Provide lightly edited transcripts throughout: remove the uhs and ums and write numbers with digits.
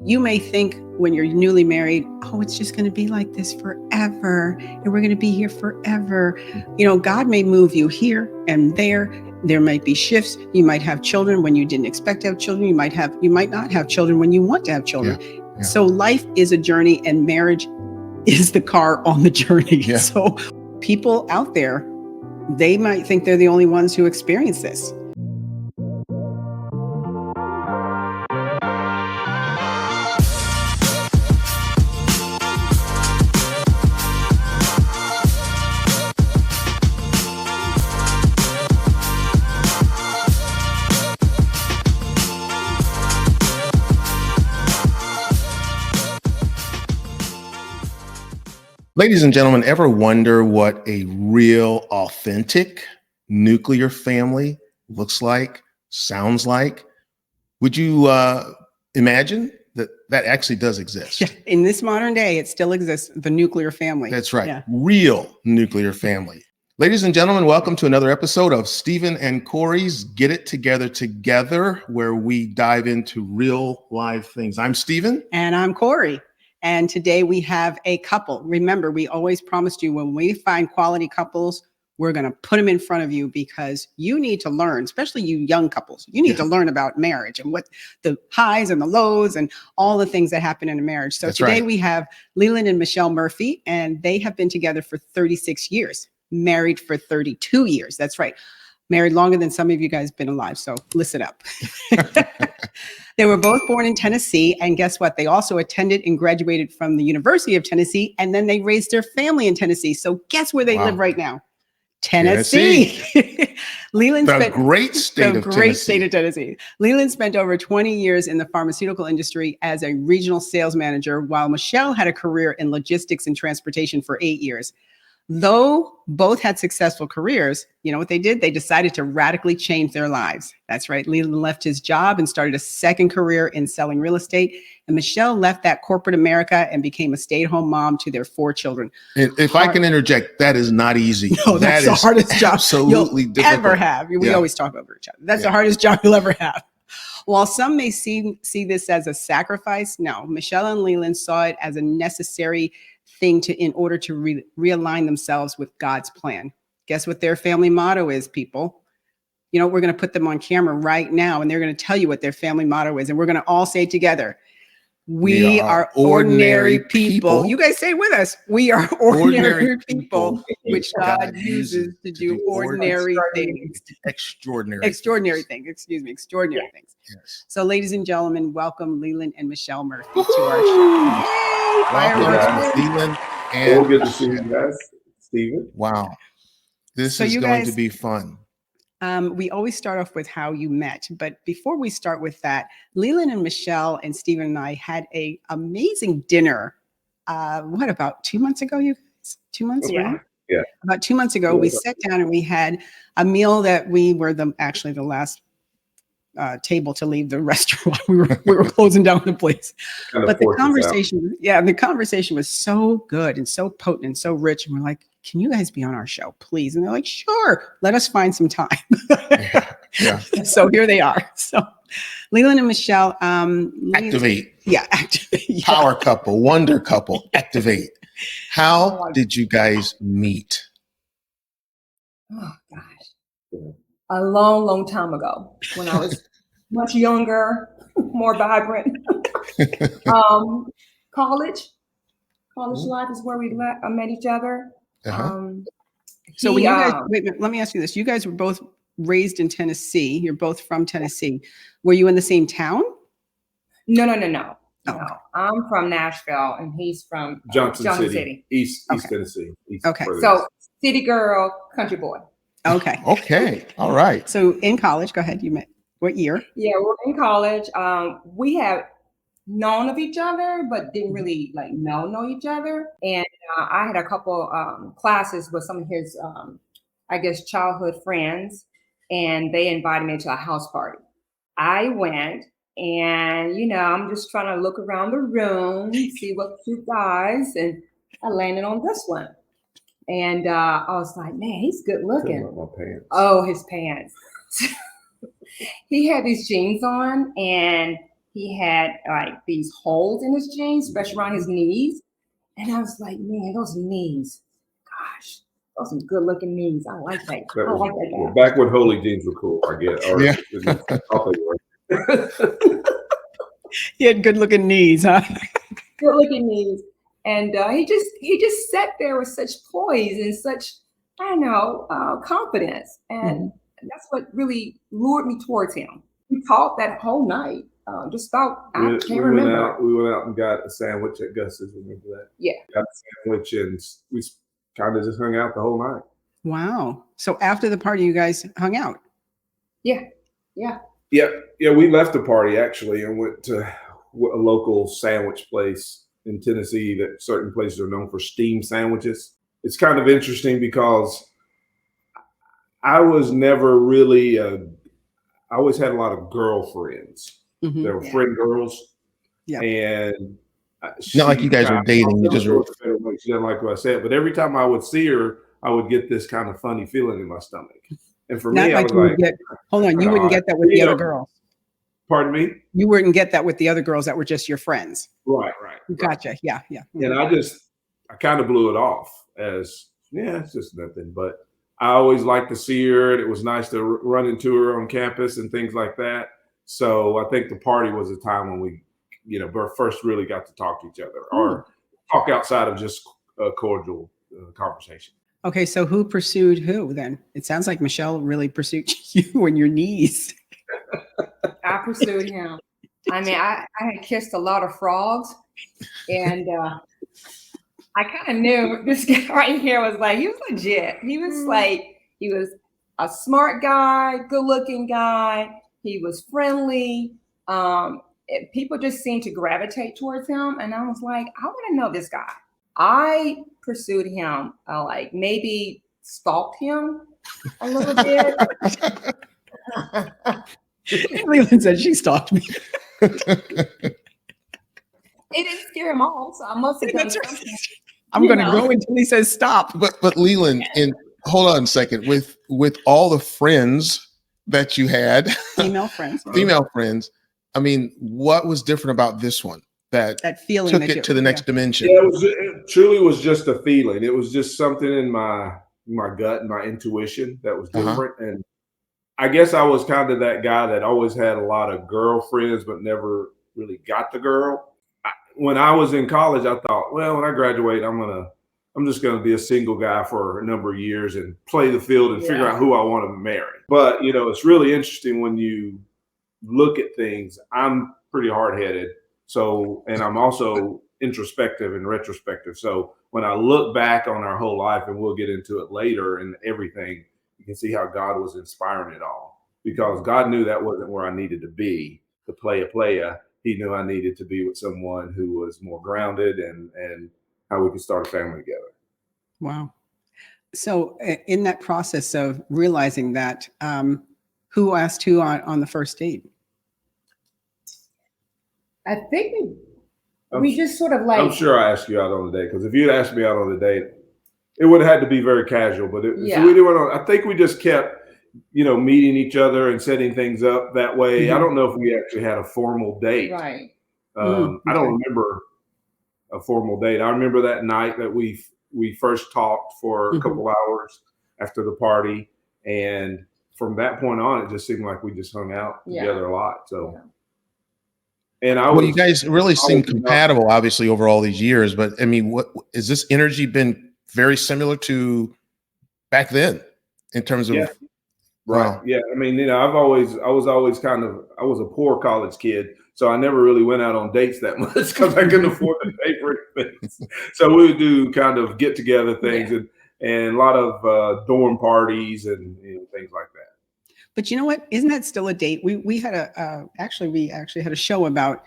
You may think when you're newly married, oh, it's just going to be like this forever, and we're going to be here forever. God may move you here and there. There might be shifts. You might have children when you didn't expect to have children. You might not have children when you want to have children. Yeah. So life is a journey, and marriage is the car on the journey. Yeah. So people out there, they might think they're the only ones who experience this. Ladies and gentlemen, ever wonder what a real, authentic nuclear family looks like, sounds like? Would you imagine that actually does exist? In this modern day, it still exists, the nuclear family. That's right. Yeah. Real nuclear family. Ladies and gentlemen, welcome to another episode of Stephen and Kori's Get It Together, where we dive into real live things. I'm Stephen. And I'm Kori. And today we have a couple. Remember, we always promised you when we find quality couples, we're going to put them in front of you because you need to learn, especially you young couples. You need to learn about marriage and what the highs and the lows and all the things that happen in a marriage. So today we have Leland and Michelle Murphy, and they have been together for 36 years, married for 32 years. That's right. Married longer than some of you guys been alive. So listen up. They were both born in Tennessee. And guess what? They also attended and graduated from the University of Tennessee. And then they raised their family in Tennessee. So guess where they live right now? Tennessee. Leland spent great state of Tennessee. Leland spent over 20 years in the pharmaceutical industry as a regional sales manager, while Michelle had a career in logistics and transportation for 8 years. Though both had successful careers, you know what they did? They decided to radically change their lives. That's right. Leland left his job and started a second career in selling real estate. And Michelle left that corporate America and became a stay-at-home mom to their 4 children. If I can interject, that is not easy. No, that's the hardest job absolutely you'll ever have. We always talk over each other. That's the hardest job you'll ever have. While some may see this as a sacrifice, no, Michelle and Leland saw it as a necessary thing in order to realign themselves with God's plan. Guess what their family motto is, people? We're going to put them on camera right now, and they're going to tell you what their family motto is, and we're going to all say it together. We are ordinary people. You guys say it with us. We are ordinary people, which God uses to do ordinary things. Extraordinary things. Yes. So, ladies and gentlemen, welcome Leland and Michelle Murphy to our show. Welcome, Leland. And good to see you guys, Stephen. Wow. This is going to be fun. We always start off with how you met. But before we start with that, Leland and Michelle and Stephen and I had an amazing dinner. About 2 months ago, you guys? 2 months ago? Yeah. About 2 months ago, we sat down and we had a meal that we were the last table to leave the restaurant. We were closing down the place. But the conversation was so good and so potent and so rich. And we're like, can you guys be on our show, please? And they're like, sure, let us find some time. Yeah. So here they are. So Leland and Michelle. Activate. Activate. Yeah. Power couple, wonder couple, activate. How did you guys meet? Oh, gosh. A long, long time ago when I was much younger, more vibrant. College life is where we met each other. So when you guys, let me ask you this. You guys were both raised in Tennessee. You're both from Tennessee. Were you in the same town? No. Oh. No, I'm from Nashville and he's from Johnson City. East Tennessee. Okay. So city girl, country boy. Okay. All right. So in college, go ahead. You met what year? Yeah, we're in college. We have known of each other, but didn't really know each other. And I had a couple classes with some of his, childhood friends, and they invited me to a house party. I went, and I'm just trying to look around the room, see what cute guys, and I landed on this one. And I was like, man, he's good looking. My pants. Oh, his pants. He had these jeans on, and he had like these holes in his jeans, especially around his knees. And I was like, man, those knees, gosh, those are some good looking knees. I like that. I like that guy. Back when holy jeans were cool, I get. Or Yeah. I'll think He had good looking knees, huh? Good looking knees. And he just sat there with such poise and such, I don't know, confidence. And that's what really lured me towards him. We talked that whole night. Just thought, I can't remember. We went out and got a sandwich at Gus's. Remember that? Yeah. Got a sandwich and we kind of just hung out the whole night. Wow. So after the party, you guys hung out? Yeah. Yeah. Yeah. We left the party actually and went to a local sandwich place in Tennessee that certain places are known for steamed sandwiches. It's kind of interesting because I was never really I always had a lot of girlfriends. Mm-hmm. They were friend girls. Yeah. And Not like you guys were dating. You just were. She didn't like what I said. But every time I would see her, I would get this kind of funny feeling in my stomach. And for me, I was like, hold on, you wouldn't get that with the other girls. Pardon me? You wouldn't get that with the other girls that were just your friends. Right. Gotcha. Yeah. And I kind of blew it off as, it's just nothing. But I always liked to see her. And it was nice to run into her on campus and things like that. So I think the party was a time when we, first really got to talk to each other or talk outside of just a cordial conversation. Okay, so who pursued who then? It sounds like Michelle really pursued you and your knees. I pursued him. I mean, I had kissed a lot of frogs, and I kind of knew this guy right here was like, he was legit. He was a smart guy, good looking guy. He was friendly. People just seemed to gravitate towards him. And I was like, I want to know this guy. I pursued him, like maybe stalked him a little bit. Leland said she stalked me. It didn't scare him off, so I must have done something. I'm going to go until he says stop. But Leland, and hold on a second, with all the friends that you had, female friends, I mean, what was different about this one that feeling took it to the next dimension? Yeah, it truly was just a feeling. It was just something in my gut and my intuition that was different. And I guess I was kind of that guy that always had a lot of girlfriends, but never really got the girl. When I was in college, I thought, well, when I graduate, I'm just going to be a single guy for a number of years and play the field and figure out who I want to marry. But, it's really interesting when you look at things. I'm pretty hard-headed. So, and I'm also introspective and retrospective. So when I look back on our whole life, and we'll get into it later and everything, you can see how God was inspiring it all, because God knew that wasn't where I needed to be to play a player. He knew I needed to be with someone who was more grounded and how we could start a family together. Wow. So in that process of realizing that, who asked who on the first date? I think we just sort of like. I'm sure I asked you out on a date, because if you'd asked me out on a date, it would have had to be very casual. But so we didn't. I think we just kept, meeting each other and setting things up that way. I don't know if we actually had a formal date. Right. I don't remember a formal date. I remember that night that we first talked for a couple hours after the party, and from that point on, it just seemed like we just hung out together a lot. So. Yeah. And you guys really seem compatible, obviously, over all these years. But I mean, what is this energy been very similar to back then in terms of? Yeah. Right. Wow. Yeah. I mean, I was a poor college kid, so I never really went out on dates that much because I couldn't afford to pay for things. So we would do kind of get together things and a lot of dorm parties and things like that. But you know what? Isn't that still a date? We had we actually had a show about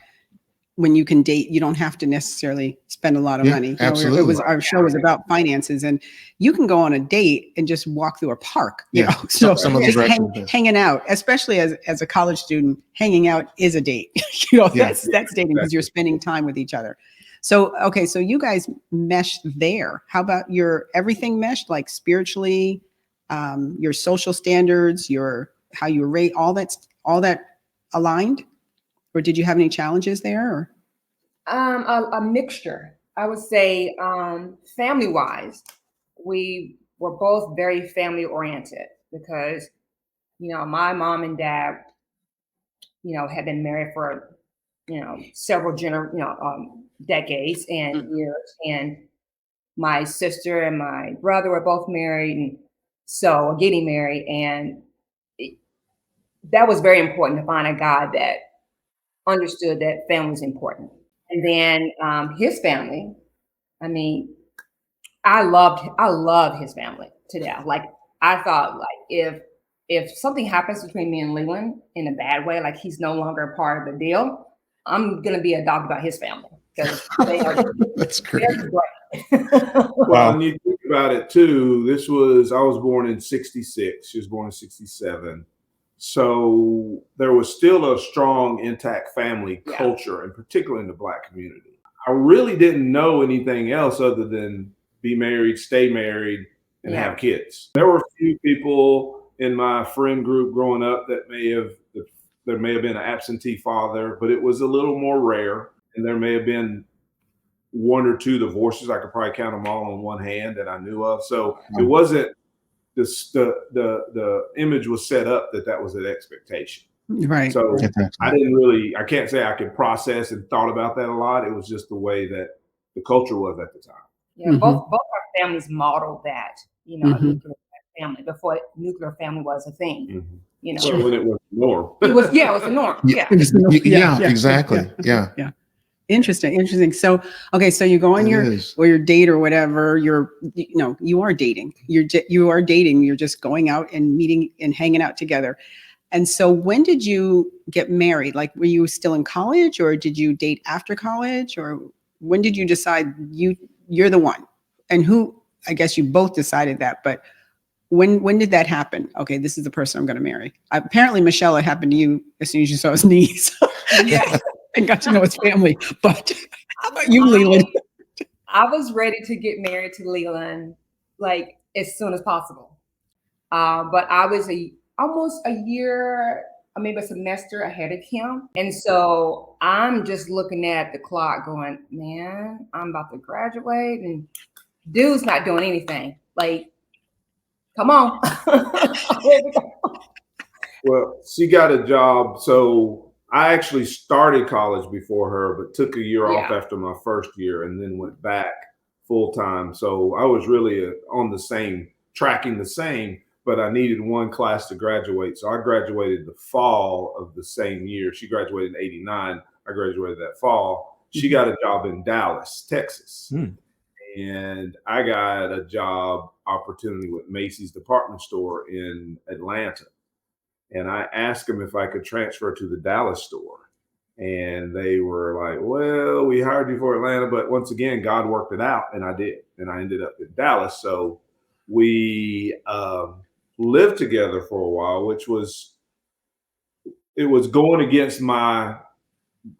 when you can date, you don't have to necessarily spend a lot of money. Absolutely. Our show was about finances, and you can go on a date and just walk through a park. So some of just hanging out, especially as a college student, hanging out is a date. That's dating because you're spending time with each other. So okay, so you guys meshed there. How about your everything meshed, like spiritually, your social standards, how you rate, all that aligned? or did you have any challenges there? Or? A mixture. I would say, family-wise, we were both very family-oriented because, my mom and dad, had been married for, several decades and years, and my sister and my brother were both married, and so getting married, and that was very important to find a guy that understood that family was important. And then his family, I mean, I love his family to death. Like, I thought, like, if something happens between me and Leland in a bad way, like he's no longer a part of the deal, I'm gonna be a dog about his family because they are That's great. Well, and you think about it too. I was born in '66. She was born in '67. So there was still a strong, intact family culture, and particularly in the Black community. I really didn't know anything else other than be married, stay married, and have kids. There were a few people in my friend group growing up that there may have been an absentee father, but it was a little more rare. And there may have been one or two divorces. I could probably count them all on one hand that I knew of. So it wasn't the image was set up that was an expectation. Right. So I can't say I could process and thought about that a lot. It was just the way that the culture was at the time. Yeah, both our families modeled that, nuclear family before nuclear family was a thing. So when it was the norm. It was the norm. Yeah, exactly. Yeah. Interesting. So, okay, so you go on your date or whatever. You are dating. You are dating. You're just going out and meeting and hanging out together. And so, when did you get married? Like, were you still in college, or did you date after college, or when did you decide you're the one? And who? I guess you both decided that, but when did that happen? Okay, this is the person I'm going to marry. Apparently, Michelle, it happened to you as soon as you saw his knees. Yeah. And got to know his family. But how about you, Leland? I was ready to get married to Leland like as soon as possible. But I was almost a year, maybe a semester ahead of him. And so I'm just looking at the clock going, man, I'm about to graduate and dude's not doing anything. Like, come on. Well, she got a job. So I actually started college before her, but took a year off after my first year and then went back full time. So I was really tracking the same, but I needed one class to graduate. So I graduated the fall of the same year. She graduated in '89. I graduated that fall. She got a job in Dallas, Texas. And I got a job opportunity with Macy's department store in Atlanta. And I asked them if I could transfer to the Dallas store. And they were like, well, we hired you for Atlanta. But once again, God worked it out. And I did. And I ended up in Dallas. So we lived together for a while, it was going against my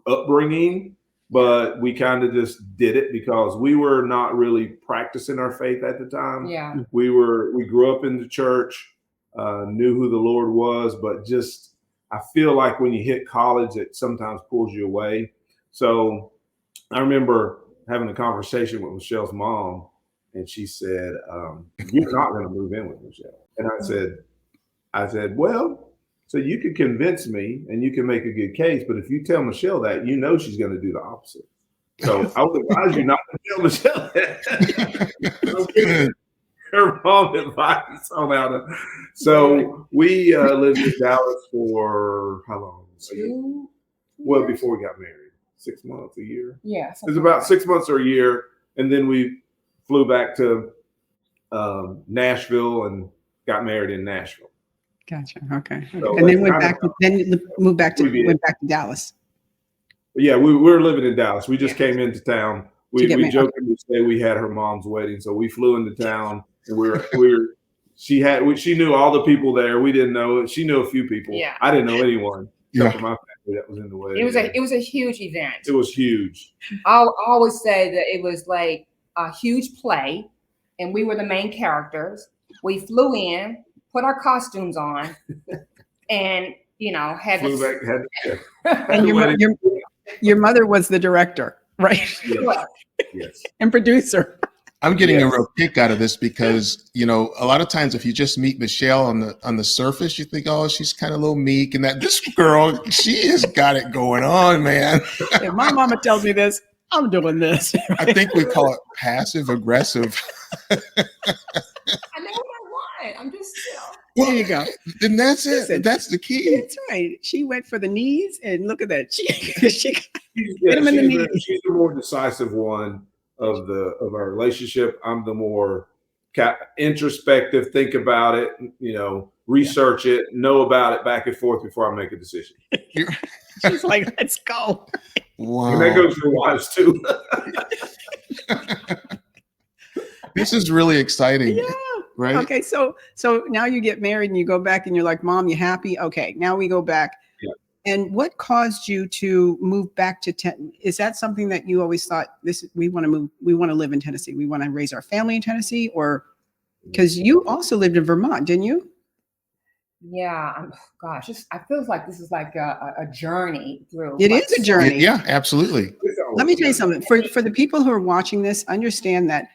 upbringing. But we kind of just did it because we were not really practicing our faith at the time. Yeah. We grew up in the church. Knew who the Lord was, but just, I feel like when you hit college, it sometimes pulls you away. So I remember having a conversation with Michelle's mom, and she said, you're not going to move in with Michelle. And I said, well, so you could convince me and you can make a good case, but if you tell Michelle that, she's going to do the opposite. So I would advise you not to tell Michelle that. Her mom advice on how to. So we lived in Dallas for how long? Well, before we got married, 6 months, a year. Yeah, it was about 6 months or a year, and then we flew back to Nashville and got married in Nashville. Gotcha. Okay. So and then went back to Dallas. Yeah, we were living in Dallas. We just came into town. We jokingly say we had her mom's wedding, so we flew into town. And she knew all the people there. We didn't know it. She knew a few people. Yeah. I didn't know anyone except for my family that was in the wedding. It was a huge event. It was huge. I always say that it was like a huge play, and we were the main characters. We flew in, put our costumes on, and had Flew back, had to, And wedding. your mother was the director, right? Yes. Yes. And producer. I'm getting a Yes. real kick out of this because, you know, a lot of times if you just meet Michelle on the surface, you think, oh, she's kind of a little meek, and that this girl, she has got it going on, man. If my mama tells me this, I'm doing this. I think we call it passive aggressive. I know what I want. I'm just, Well, There you go. then that's it. Listen, That's the key. That's right. She went for the knees, and look at that. She Yeah, hit him in the knees. she's the more decisive one of our relationship. I'm the more introspective, think about it, research it, know about it back and forth before I make a decision. She's like, let's go. Wow. And that goes for wives too. This is really exciting. Yeah. Right. Okay. So now you get married and you go back and you're like, Mom, you happy? Okay. Now we go back. Yeah. And what caused you to move back to is that something that you always thought we want to live in Tennessee? We want to raise our family in Tennessee, or because you also lived in Vermont, didn't you? yeah. Gosh, I feel like this is like a journey through. It is a journey. Yeah, absolutely. Let me tell you something. For the people who are watching this, understand that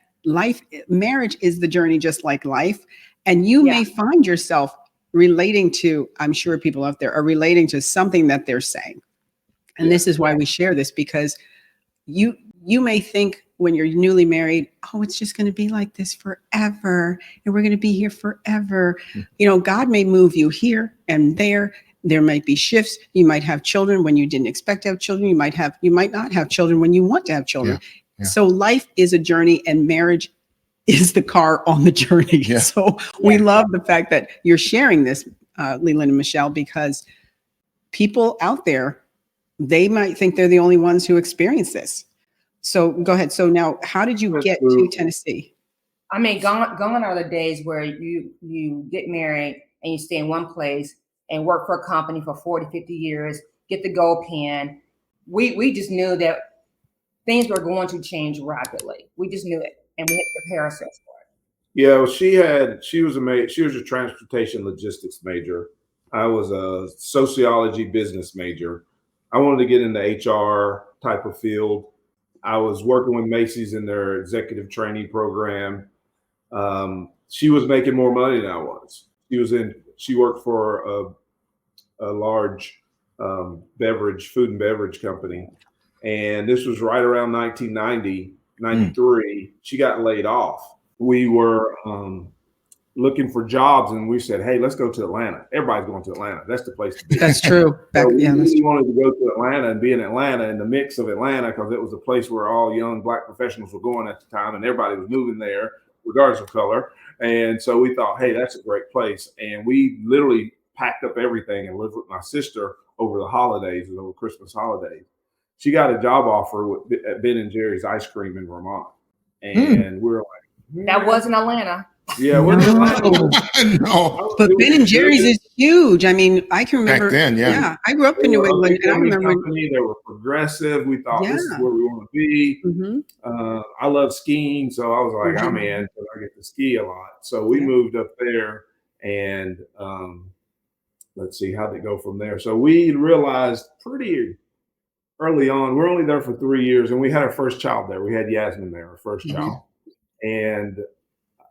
marriage is the journey, just like life. And you may find yourself relating to, I'm sure people out there are relating to something that they're saying. And this is why we share this, because you may think when you're newly married, oh, it's just going to be like this forever. And we're going to be here forever. God may move you here and there. There might be shifts. You might have children when you didn't expect to have children. You might not have children when you want to have children. Yeah. So life is a journey, and marriage is the car on the journey. Yeah. So we love the fact that you're sharing this, Leland and Michelle, because people out there, they might think they're the only ones who experience this. So go ahead. So now, how did you get to Tennessee? I mean, gone are the days where you get married and you stay in one place and work for a company for 40, 50 years, get the gold pen. We just knew that things were going to change rapidly. We just knew it, and we had to prepare ourselves for it. Yeah, well, she was a transportation logistics major. I was a sociology business major. I wanted to get into HR type of field. I was working with Macy's in their executive training program. She was making more money than I was. She worked for a large food and beverage company. And this was right around 1990, 93. She got laid off. We were looking for jobs, and we said, hey, let's go to Atlanta. Everybody's going to Atlanta. That's the place to be. That's true. We really wanted to go to Atlanta and be in Atlanta, in the mix of Atlanta, because it was a place where all young Black professionals were going at the time, and everybody was moving there, regardless of color. And so we thought, hey, that's a great place. And we literally packed up everything and lived with my sister over the holidays, over Christmas holidays. She got a job offer at Ben & Jerry's ice cream in Vermont. And we were like, that wasn't Atlanta. Yeah, no. But Ben & Jerry's is huge. I mean, I can remember. Back then, yeah. I grew up in New England, and I remember. They were progressive. We thought this is where we want to be. Mm-hmm. I love skiing, so I was like, I'm in, because I get to ski a lot. So we moved up there, and let's see how'd it go from there. So we realized pretty early on, we're only there for 3 years, and we had our first child there. We had Yasmin there, our first child. And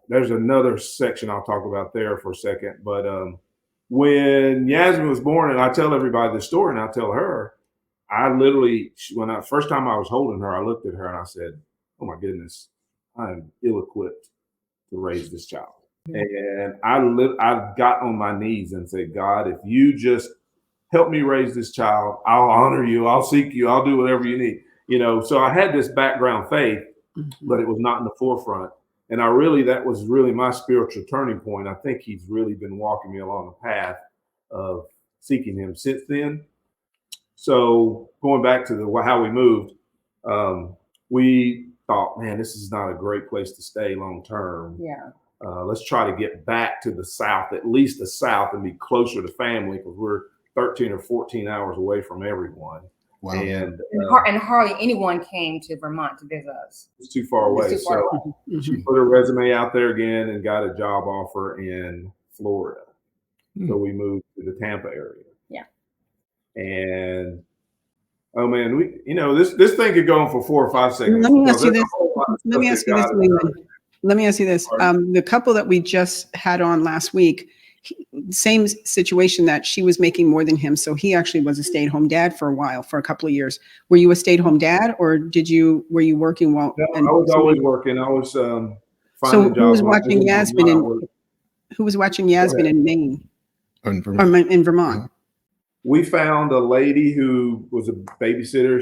there's another section I'll talk about there for a second. But when Yasmin was born, and I tell everybody the story, and I tell her, I literally, first time I was holding her, I looked at her and I said, oh my goodness, I am ill-equipped to raise this child. And I got on my knees and said, God, if you just help me raise this child, I'll honor you, I'll seek you, I'll do whatever you need. So I had this background faith, but it was not in the forefront. And that was really my spiritual turning point. I think he's really been walking me along the path of seeking him since then. So going back to how we moved, we thought, man, this is not a great place to stay long term. Yeah. Let's try to get back to the South, at least the South, and be closer to family, because we're 13 or 14 hours away from everyone. Wow. And hardly anyone came to Vermont to visit us. It's too far away. So she put her resume out there again and got a job offer in Florida. So we moved to the Tampa area. Yeah. And oh man, this thing could go on for 4 or 5 seconds. Let me ask you There's a this. whole lot of Let me stuff ask that you this, God has Leland. done. Let me ask you this. Pardon? The couple that we just had on last week, same situation, that she was making more than him. So he actually was a stay-at-home dad for a while, for a couple of years. Were you a stay-at-home dad, or were you working while? No, I was always working. I was So finding who was jobs. watching Yasmin in Maine Or in or Vermont. in Vermont? We found a lady who was a babysitter.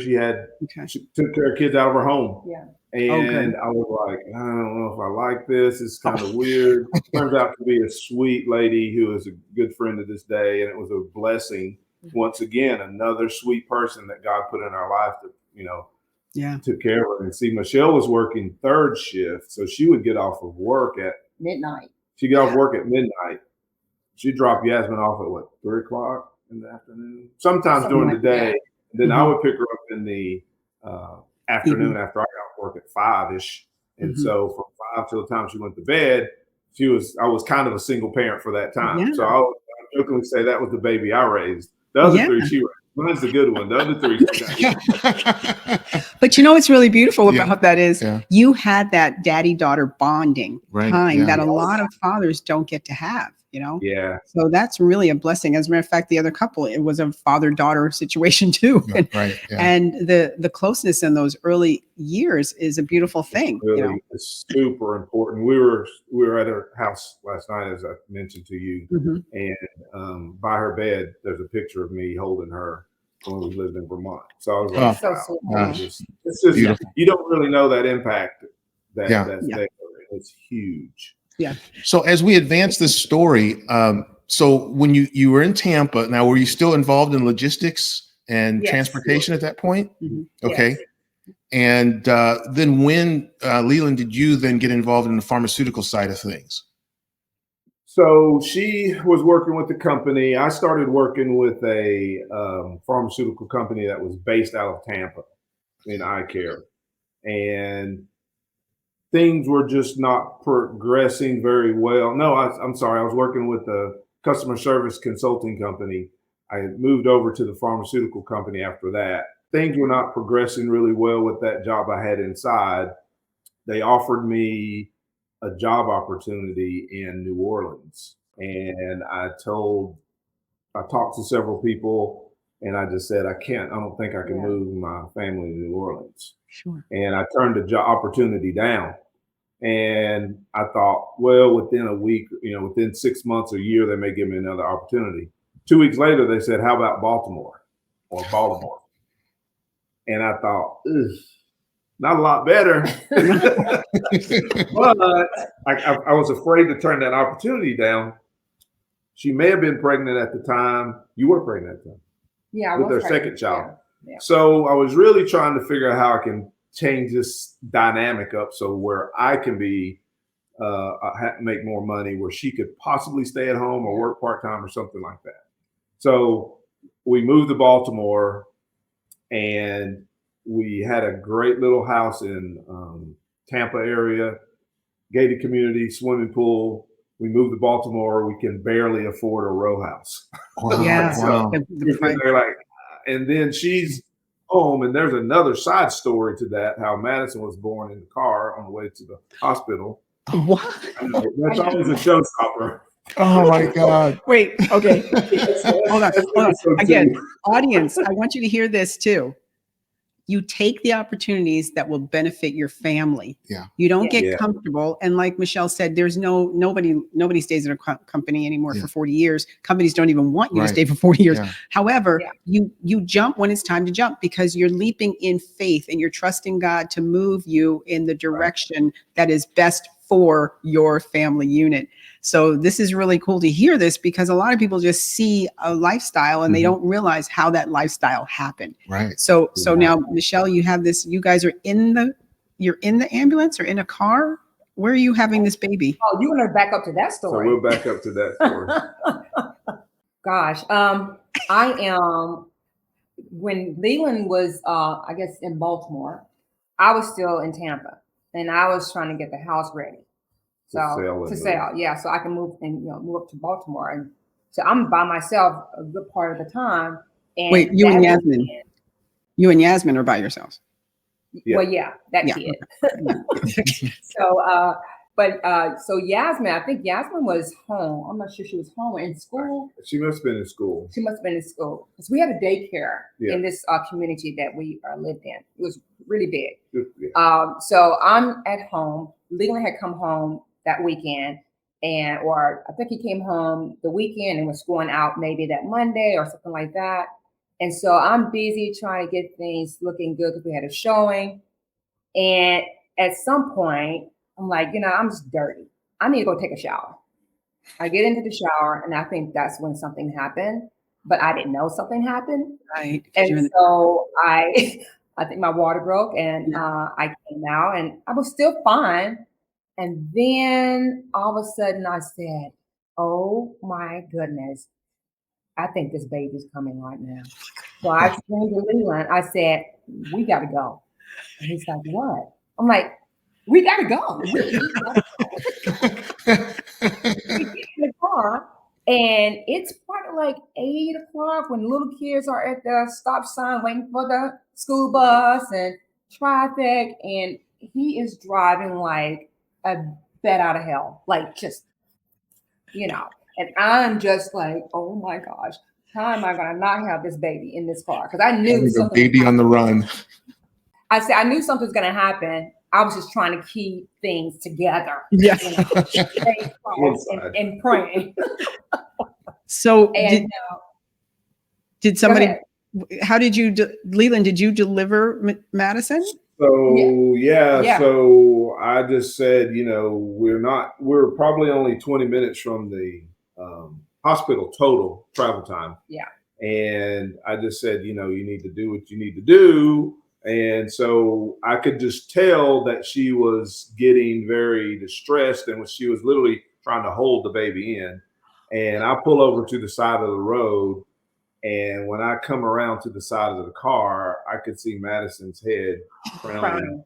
Okay. She took care of kids out of her home. Yeah. And good. I was like, I don't know if I like this. It's kind of weird. Turns out to be a sweet lady who is a good friend to this day. And it was a blessing. Once again, another sweet person that God put in our life that, took care of her. And see, Michelle was working third shift. So she would get off of work at Midnight. She'd get off work at midnight. She'd drop Yasmin off at 3 o'clock in the afternoon? Sometimes Something during like the day. that. Then I would pick her up in the afternoon after I got off work at 5-ish. And so from 5 till the time she went to bed, I was kind of a single parent for that time. Yeah. So I jokingly say that was the baby I raised. The other 3 she raised. Mine's the good one. The other 3. But what's really beautiful about that is you had that daddy-daughter bonding time that a lot of fathers don't get to have, Yeah. So that's really a blessing. As a matter of fact, the other couple, it was a father-daughter situation too. Right. Yeah. And the closeness in those early years is a beautiful thing. Really, it's super important. We were at her house last night, as I mentioned to you, and by her bed, there's a picture of me holding her when we lived in Vermont. So I was like, wow, it's just beautiful. You don't really know that impact that's there. It's huge. Yeah. So as we advance this story, so when you were in Tampa, now were you still involved in logistics and transportation at that point? Okay. Yes. And then when, Leland, did you then get involved in the pharmaceutical side of things? So she was working with the company. I started working with a pharmaceutical company that was based out of Tampa in eye care. And things were just not progressing very well. No, I'm sorry. I was working with a customer service consulting company. I moved over to the pharmaceutical company after that. Things were not progressing really well with that job I had inside. They offered me a job opportunity in New Orleans. And I talked to several people, and I just said, I don't think I can move my family to New Orleans. Sure. And I turned the job opportunity down. And I thought, well, within a week, within 6 months or a year, they may give me another opportunity. 2 weeks later, they said, how about Baltimore? And I thought, not a lot better. But I was afraid to turn that opportunity down. She may have been pregnant at the time. You were pregnant at the time. Yeah, with her second child. Yeah. So I was really trying to figure out how I can change this dynamic up so where I can be make more money, where she could possibly stay at home or work part-time or something like that. So we moved to Baltimore, and we had a great little house in Tampa area, gated community, swimming pool. We moved to Baltimore. We can barely afford a row house. Wow. Yeah. Wow. And then she's home, and there's another side story to that, how Madison was born in the car on the way to the hospital. What? That's always a showstopper. Oh my God. Wait, okay. Hold on. Again, audience, I want you to hear this too. You take the opportunities that will benefit your family. Yeah. You don't get comfortable. And like Michelle said, there's nobody stays at a company anymore for 40 years. Companies don't even want you to stay for 40 years. Yeah. However, you jump when it's time to jump, because you're leaping in faith and you're trusting God to move you in the direction that is best for your family unit. So this is really cool to hear this, because a lot of people just see a lifestyle and they don't realize how that lifestyle happened. Right. So now, Michelle, you have this, you guys are you're in the ambulance or in a car? Where are you having this baby? Oh, you want to back up to that story? So we'll back up to that story. Gosh, I am, when Leland was, I guess in Baltimore, I was still in Tampa, and I was trying to get the house ready. To sell, yeah. So I can move and move up to Baltimore, and so I'm by myself a good part of the time. And Wait, you and that Yasmin. weekend- You and Yasmin are by yourselves. Yeah. Well, yeah, that Yeah. kid. So Yasmin, I think Yasmin was home. I'm not sure she was home or in school. She must have been in school. She must have been in school because we had a daycare Yeah. in this community that we lived in. It was really big. Yeah. So I'm at home. Leland had come home that weekend, or I think he came home the weekend and was going out maybe that Monday or something like that. And so I'm busy trying to get things looking good because we had a showing. And at some point, I'm like, I'm just dirty. I need to go take a shower. I get into the shower, and I think that's when something happened, but I didn't know something happened. Right. 'Cause you're And in so I think my water broke, and I came out, and I was still fine. And then all of a sudden, I said, "Oh my goodness, I think this baby's coming right now." So I screamed to Leland. I said, "We got to go." And he's like, "What?" I'm like, "We got to go." We get in the car, and it's probably like 8 o'clock when little kids are at the stop sign waiting for the school bus and traffic, and he is driving like a bat out of hell, like just, and I'm just like, oh my gosh, how am I going to not have this baby in this car? Because I knew The something baby on the run. I knew something was going to happen. I was just trying to keep things together. Yeah. Stay close and praying. So And did somebody, how did you, Leland, did you deliver Madison? So Yeah. So I just said, we're probably only 20 minutes from the hospital total travel time. Yeah. And I just said, you need to do what you need to do. And so I could just tell that she was getting very distressed, and she was literally trying to hold the baby in. And I pull over to the side of the road, and when I come around to the side of the car, I could see Madison's head frowning.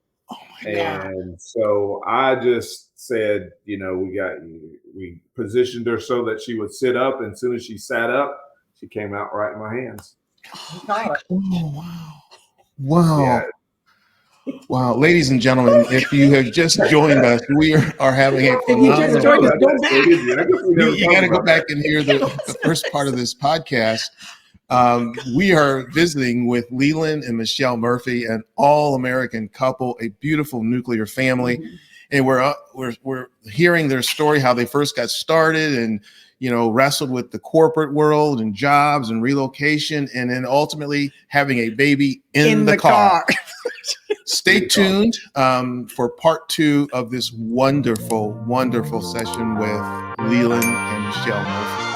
And so I just said, we positioned her so that she would sit up. And as soon as she sat up, she came out right in my hands. Oh, wow. Wow. Yeah. Wow. Ladies and gentlemen, if you have just joined us, we are having a phenomenal. You got to go back and hear the first part of this podcast. We are visiting with Leland and Michelle Murphy, an all-American couple, a beautiful nuclear family. Mm-hmm. And we're hearing their story, how they first got started and, wrestled with the corporate world and jobs and relocation, and then ultimately having a baby in the car. Stay tuned for part 2 of this wonderful, wonderful session with Leland and Michelle Murphy.